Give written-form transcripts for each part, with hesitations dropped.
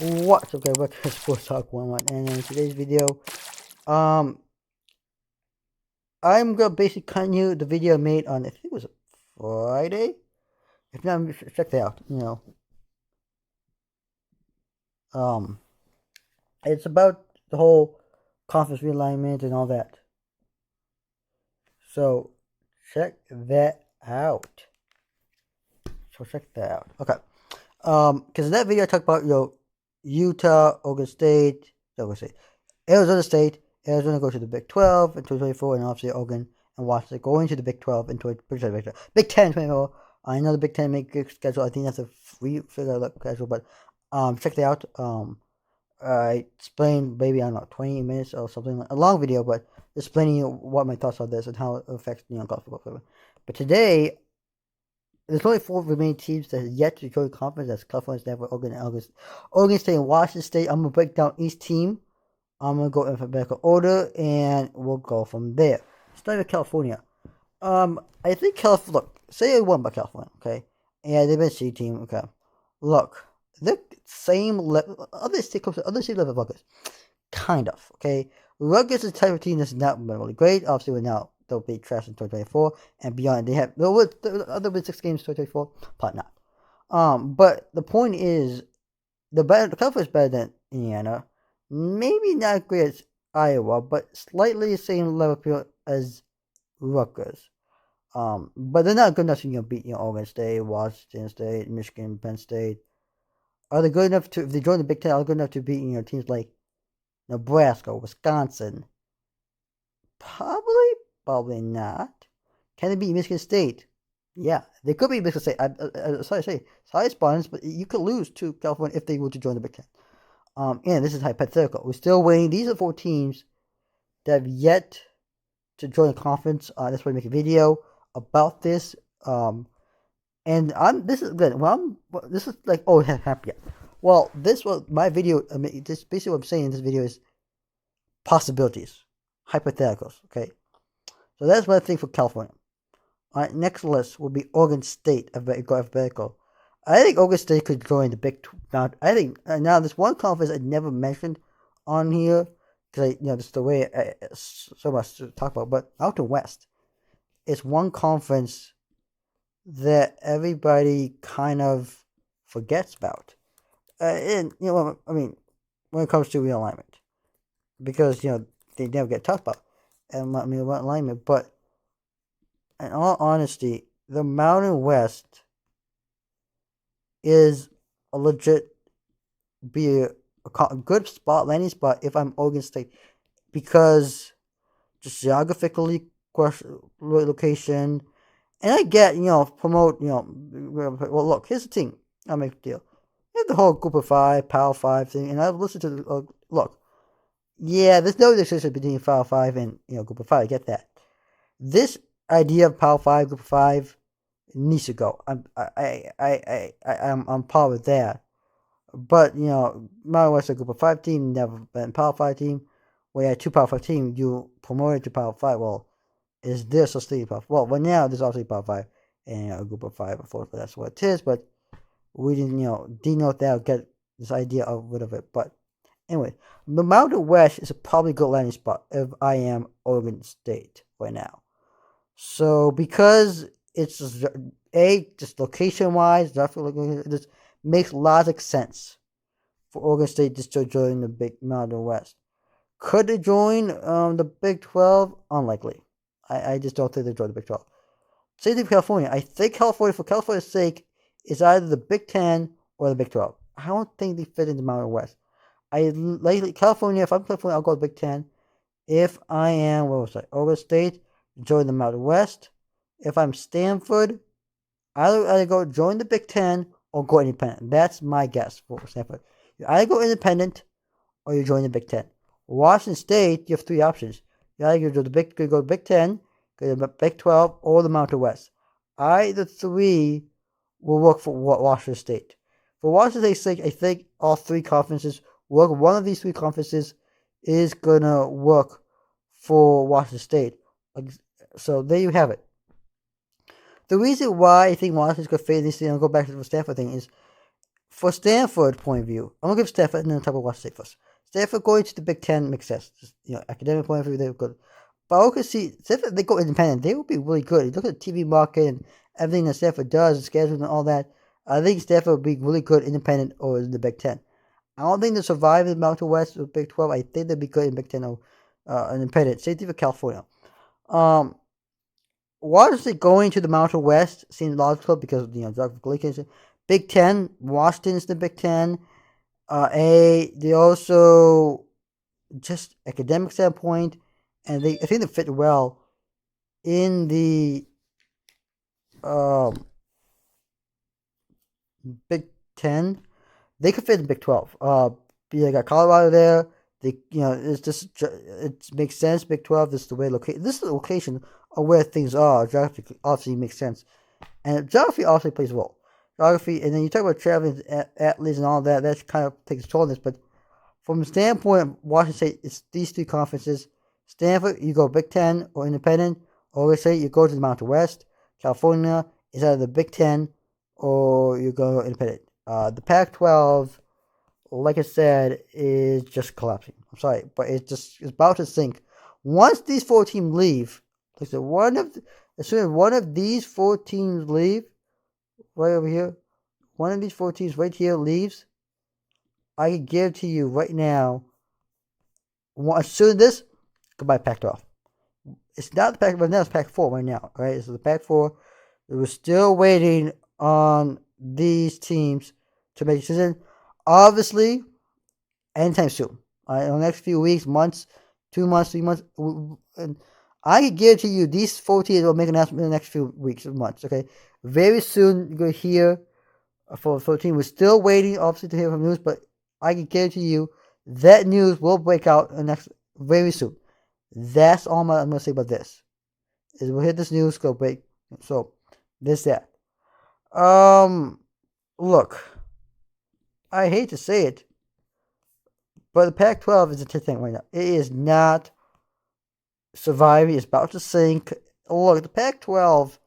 What's okay? Welcome to Sports Talk 101, and in today's video, um, I'm gonna basically continue the video I made on I think it was Friday. If not, check that out. Um, it's about the whole conference realignment and all that. So check that out. Okay. Because in that video I talked about Utah, Oregon State, Arizona State. Arizona go to the Big 12 in 2024, and obviously Oregon and Washington going to the Big 12 in Big 10 2024. I know the Big 10 make good schedule. I think that's a free figure out schedule, but check that out. I explained maybe I don't know 20 minutes or something, like a long video, but explaining what my thoughts on this and how it affects college football. But today there's only four remaining teams that have yet to join the conference. That's California, Stanford, Oregon State, and Washington State. I'm gonna break down each team. I'm gonna go in alphabetical order, and we'll go from there. Starting with California. I think California. Look, say I won by California, okay? Yeah, they've been a C team, okay. Look, they're same level. Other state level Rutgers, kind of, okay. Rutgers is the type of team that's not really great. Obviously, we're now they'll be trash in 2024 and beyond. They have the other with 6 games 2024, probably not. But the point is, the California is better than Indiana. Maybe not great as Iowa, but slightly the same level as Rutgers. But they're not good enough to beat Oregon State, Washington State, Michigan, Penn State. Are they good enough to, if they join the Big Ten, are they good enough to beat teams like Nebraska, Wisconsin? Probably not. Can they beat Michigan State? Yeah, they could beat Michigan State. Sorry to say, sorry, Spartans, but you could lose to California if they were to join the Big Ten. And this is hypothetical. We're still waiting. These are four teams that have yet to join the conference. That's why I make a video about this. And this is good. This is like, oh, happy yet. Well, this was my video. I mean, this basically what I'm saying in this video is possibilities, hypotheticals. Okay, so that's what I think for California. All right, next list will be Oregon State. Alphabetical. I think Oregon State could join the Big 12. I think now there's one conference I never mentioned on here because this is the way so much to talk about. But Mountain West is one conference that everybody kind of forgets about. And I mean, when it comes to realignment, because they never get talked about, and I mean alignment. But in all honesty, the Mountain West is a legit be a good spot, landing spot if I'm Oregon State, because just geographically location, and I get promote well, look, here's the thing. I'll make a deal. You have the whole Group of Five, Power Five thing, and I've listened to look. Yeah, there's no distinction between Power Five and Group of Five. I get that. This idea of Power Five, Group of Five needs to go. I'm part with that. But Mountain West a Group of Five team, never been Power Five team. Where you had two Power Five teams, you promoted to Power Five. Well, is there such thing Power? Well, now there's obviously Power Five and a Group of Five, of course, but that's what it is. But we didn't denote that or get this idea of rid of it. But anyway, the Mountain West is a probably good landing spot if I am Oregon State right now. So because it's just location wise, this makes logic sense for Oregon State just to join the Big Mountain West. Could they join the Big 12? Unlikely. I just don't think they join the Big 12. Same thing for California. I think California, for California's sake, is either the Big 10 or the Big 12. I don't think they fit into Mountain West. California, if I'm California, I'll go to Big 10. If I am, Oregon State, join the Mountain West. If I'm Stanford, either go join the Big 10 or go independent. That's my guess for Stanford. You either go independent or you join the Big 10. Washington State, you have three options. You either go to the Big 10, go to the Big 12, or the Mountain West. Either three will work for Washington State. For Washington State's sake, I think all three conferences work. One of these three conferences is gonna work for Washington State. So there you have it. The reason why I think Washington's gonna fade this thing and go back to the Stanford thing is for Stanford point of view, I'm gonna give Stanford and then talk about Washington State first. Stanford going to the Big Ten makes sense. Just, academic point of view, they're good. But I could see Stanford, they go independent, they would be really good. You look at the TV market and everything that Stanford does, and schedules and all that. I think Stanford would be really good independent or in the Big Ten. I don't think they'll survive in the Mountain West or Big 12. I think they'll be good in Big Ten or independent. Same thing for California. Um, Washington going to the Mountain West seems logical because geographical location. Big Ten, Washington's the Big Ten. They also just academic standpoint, and I think they fit well in the Big Ten. They could fit in Big 12. They got Colorado there. It's just it makes sense. Big 12. This is the way This is the location of where things are. Geography obviously makes sense, and geography also plays a role. Geography, and then you talk about traveling athletes and all that. That kind of takes a toll on this. But from the standpoint of Washington State, it's these three conferences. Stanford, you go Big Ten or independent. Oregon State, you go to the Mountain West. California is either the Big Ten or you go independent. The Pac-12, like I said, is just collapsing. I'm sorry, but it's about to sink. Once these 4 teams leave, like I said, as soon as one of these 4 teams leave, right over here, one of these 4 teams right here leaves, I can guarantee you right now, as soon as this, goodbye Pac-12. It's not the Pac, but now it's Pac-4 right now, right? So the Pac-4, we're still waiting on these teams to make a decision. Obviously, anytime soon. In the next few weeks, months, 2 months, 3 months, and I can guarantee you these 4 teams will make an announcement in the next few weeks or months. Okay, very soon you're going to hear for 14. We're still waiting, obviously, to hear from news, but I can guarantee you that news will break out in the next very soon. That's all I'm going to say about this. Is we'll hit this news, go break. So, that. Look, I hate to say it, but the Pac-12 is a thing right now. It is not surviving. It's about to sink. Look, the Pac-12,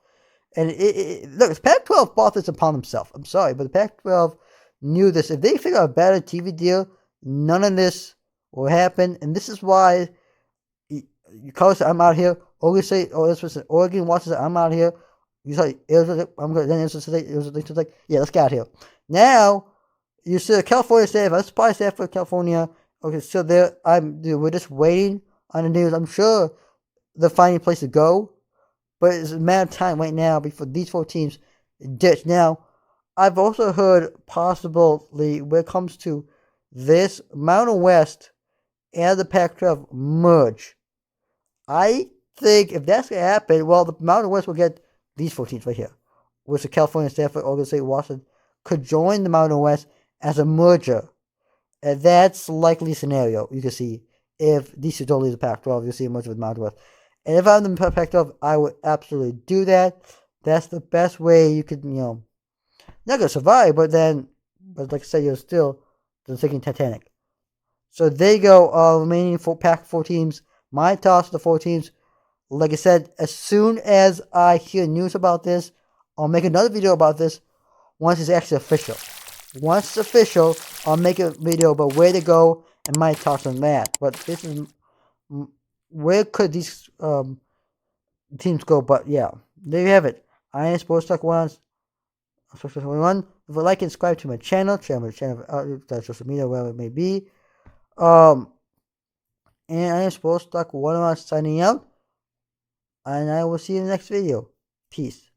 and look, the Pac-12 bought this upon themselves. I'm sorry, but the Pac-12 knew this. If they figure out a better TV deal, none of this will happen. And this is why you call I'm out here. Oregon State, Oregon, Washington, I'm out here. You say, I'm going to then like, yeah, let's get out here. Now, you see California State, let's buy Stanford, California. Okay, so there, we're just waiting on the news. I'm sure they're finding a place to go, but it's a matter of time right now before these 4 teams ditch. Now, I've also heard possibly when it comes to this, Mountain West and the Pac-12 merge. I think if that's going to happen, well, the Mountain West will get these 4 teams right here, which the California, Stanford, Oregon State, Washington could join the Mountain West as a merger. And that's likely scenario you can see if these 2 don't leave the Pac-12. You'll see a merger with the Mountain West. And if I'm the Pac-12, I would absolutely do that. That's the best way you could, not gonna survive, but like I said, you're still sinking Titanic. So there you go. Remaining 4 Pac-4 teams. My toss of the 4 teams. Like I said, as soon as I hear news about this, I'll make another video about this once it's actually official. Once it's official, I'll make a video about where to go and my thoughts on that. But this is where could these teams go? But yeah, there you have it. I am Sports Talk 1. If you like and subscribe to my channel, social media, wherever it may be. And I am Sports Talk 1 signing out. And I will see you in the next video. Peace.